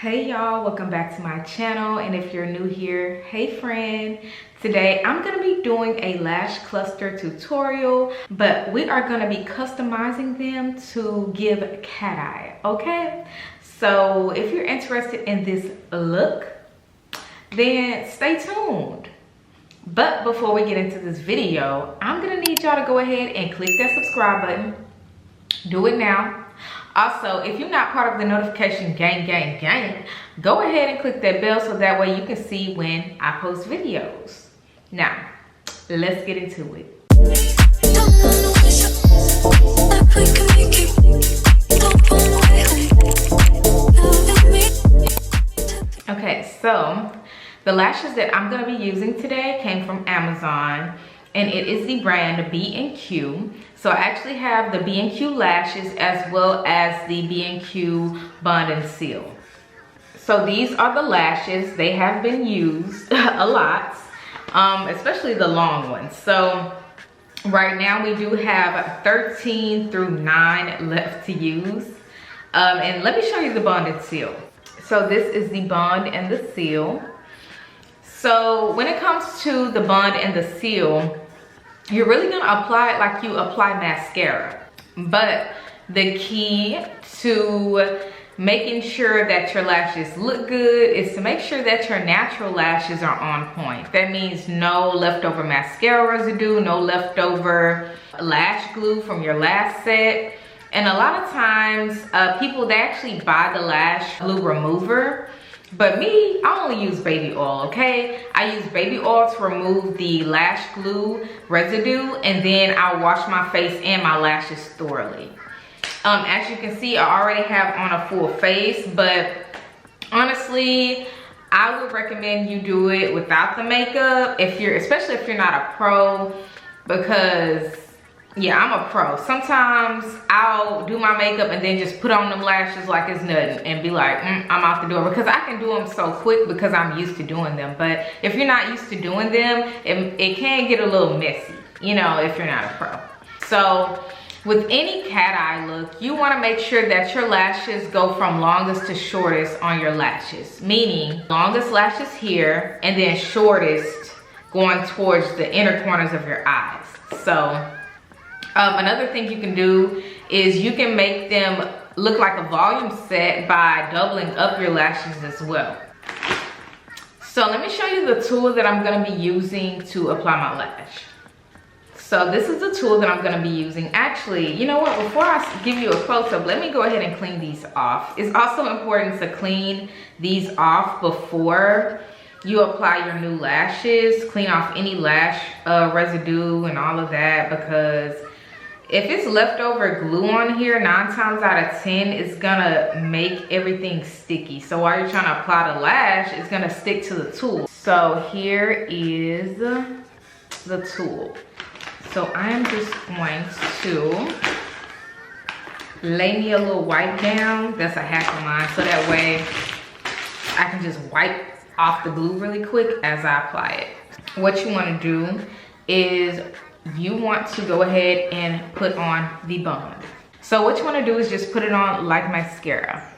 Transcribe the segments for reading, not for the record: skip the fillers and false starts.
Hey y'all, welcome back to my channel, and if you're new here, hey friend. Today I'm going to be doing a lash cluster tutorial, but we are going to be customizing them to give cat eye, okay? So if you're interested in this look, then stay tuned. But before we get into this video, I'm going to need y'all to go ahead and click that subscribe button. Do it now. Also, if you're not part of the notification gang, go ahead and click that bell so that way you can see when I post videos. Now, let's get into it. Okay, so the lashes that I'm gonna be using today came from Amazon, and it is the brand B&Q. So I actually have the B&Q lashes as well as the B&Q bond and seal. So these are the lashes. They have been used a lot, especially the long ones. So right now we do have 13 through 9 left to use. And let me show you the bond and seal. So this is the bond and the seal. So when it comes to the bond and the seal, you're really gonna apply it like you apply mascara. But the key to making sure that your lashes look good is to make sure that your natural lashes are on point. That means no leftover mascara residue, no leftover lash glue from your last set. And a lot of times, people, they actually buy the lash glue remover. But me, I only use baby oil, okay? I use baby oil to remove the lash glue residue, and then I'll wash my face and my lashes thoroughly. As you can see, I already have on a full face, but honestly, I would recommend you do it without the makeup, especially if you're not a pro, because yeah, I'm a pro. Sometimes I'll do my makeup and then just put on them lashes like it's nothing and be like, I'm out the door, because I can do them so quick because I'm used to doing them. But if you're not used to doing them, it can get a little messy, you know, if you're not a pro. So with any cat eye look, you want to make sure that your lashes go from longest to shortest on your lashes, meaning longest lashes here and then shortest going towards the inner corners of your eyes. So another thing you can do is you can make them look like a volume set by doubling up your lashes as well. So let me show you the tool that I'm going to be using to apply my lash. So this is the tool that I'm going to be using. Actually, you know what? Before I give you a close-up, let me go ahead and clean these off. It's also important to clean these off before you apply your new lashes. Clean off any lash residue and all of that, because if it's leftover glue on here, 9 times out of 10, it's gonna make everything sticky. So while you're trying to apply the lash, it's gonna stick to the tool. So here is the tool. So I'm just going to lay me a little wipe down. That's a hack of mine. So that way I can just wipe off the glue really quick as I apply it. What you wanna do is you want to go ahead and put on the bond. So what you want to do is just put it on like mascara.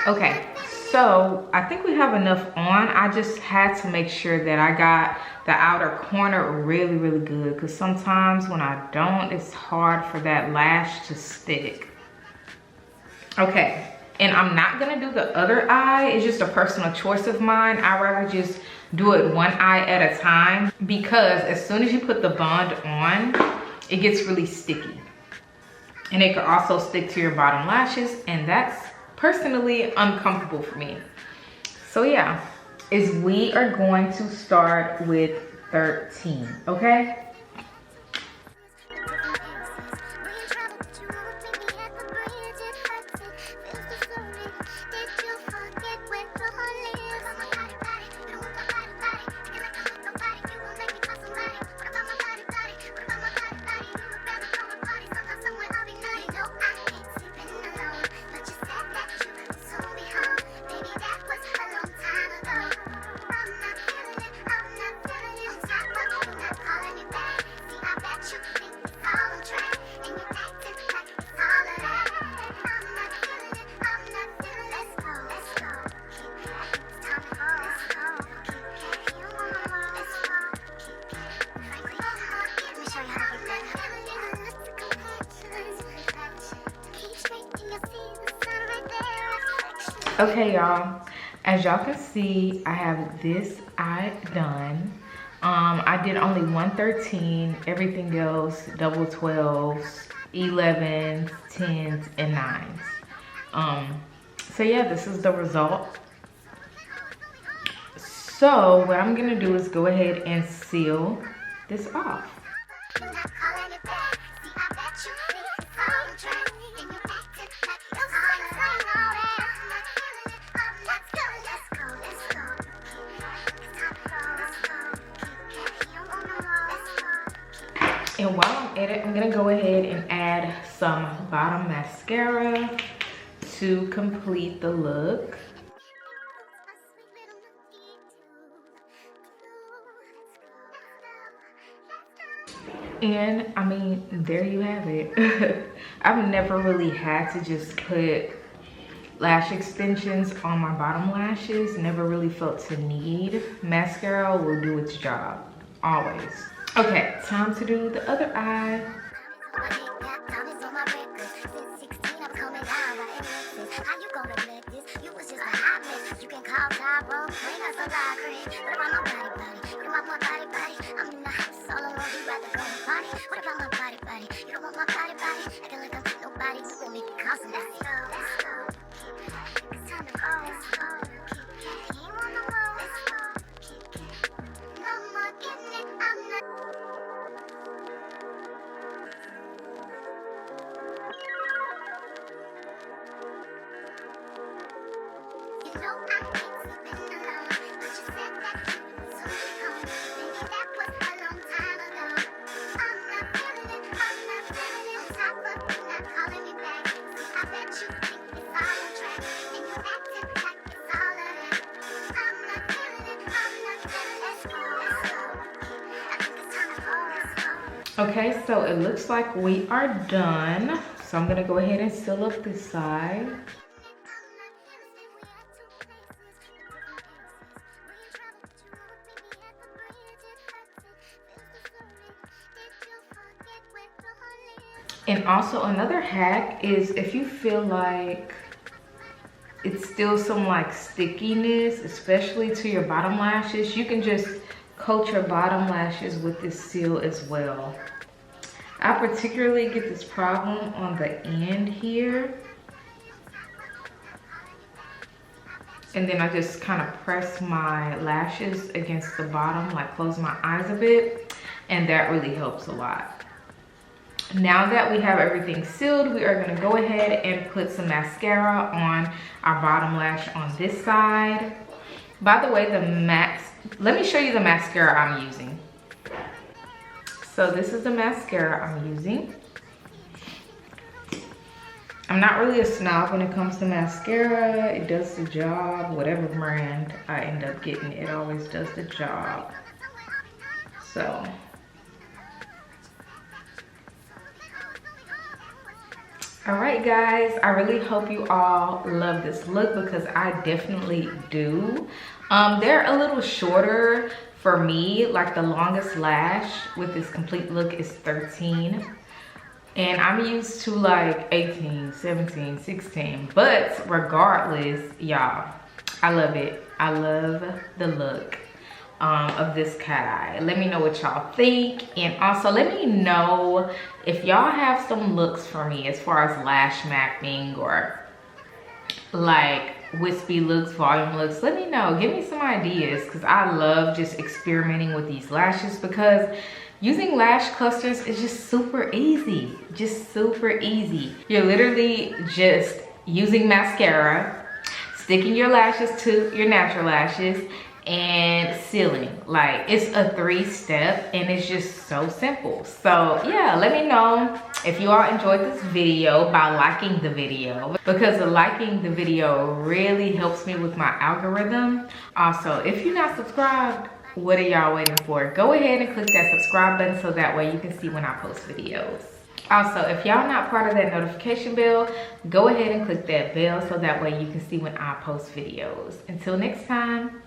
Okay, so I think we have enough on. I just had to make sure that I got the outer corner really good, because sometimes when I don't, it's hard for that lash to stick. Okay. And I'm not gonna do the other eye. It's just a personal choice of mine. I'd rather just do it one eye at a time, because as soon as you put the bond on, it gets really sticky. And it could also stick to your bottom lashes, and that's personally uncomfortable for me. So yeah, we are going to start with 13, okay? Okay, y'all, as y'all can see, I have this eye done. I did only 113, everything else double 12s, 11s, 10s, and 9s. So yeah, this is the result. So what I'm gonna do is go ahead and seal this off. And while I'm at it, I'm gonna go ahead and add some bottom mascara to complete the look. And I mean, there you have it. I've never really had to just put lash extensions on my bottom lashes. Never really felt the need. Mascara will do its job, always. Okay, time to do the other eye. Okay, so it looks like we are done. So I'm gonna go ahead and seal up this side. And also another hack is if you feel like it's still some like stickiness, especially to your bottom lashes, you can just coat your bottom lashes with this seal as well. I particularly get this problem on the end here. And then I just kind of press my lashes against the bottom, like close my eyes a bit, and that really helps a lot. Now that we have everything sealed, we are gonna go ahead and put some mascara on our bottom lash on this side. By the way, let me show you the mascara I'm using. So this is the mascara I'm using. I'm not really a snob when it comes to mascara. It does the job. Whatever brand I end up getting, it always does the job. So. Alright guys, I really hope you all love this look because I definitely do. They're a little shorter for me. Like the longest lash with this complete look is 13. And I'm used to like 18, 17, 16. But regardless, y'all, I love it. I love the look of this cat eye. Let me know what y'all think. And also let me know if y'all have some looks for me as far as lash mapping or like wispy looks, volume looks. Let me know. Give me some ideas because I love just experimenting with these lashes because using lash clusters is just super easy. Just super easy. You're literally just using mascara, sticking your lashes to your natural lashes, and sealing. Like, it's a 3-step and it's just so simple. So yeah, let me know if you all enjoyed this video by liking the video, because liking the video really helps me with my algorithm. Also, if you're not subscribed, what are y'all waiting for? Go ahead and click that subscribe button so that way you can see when I post videos. Also, if y'all not part of that notification bell, go ahead and click that bell so that way you can see when I post videos. Until next time.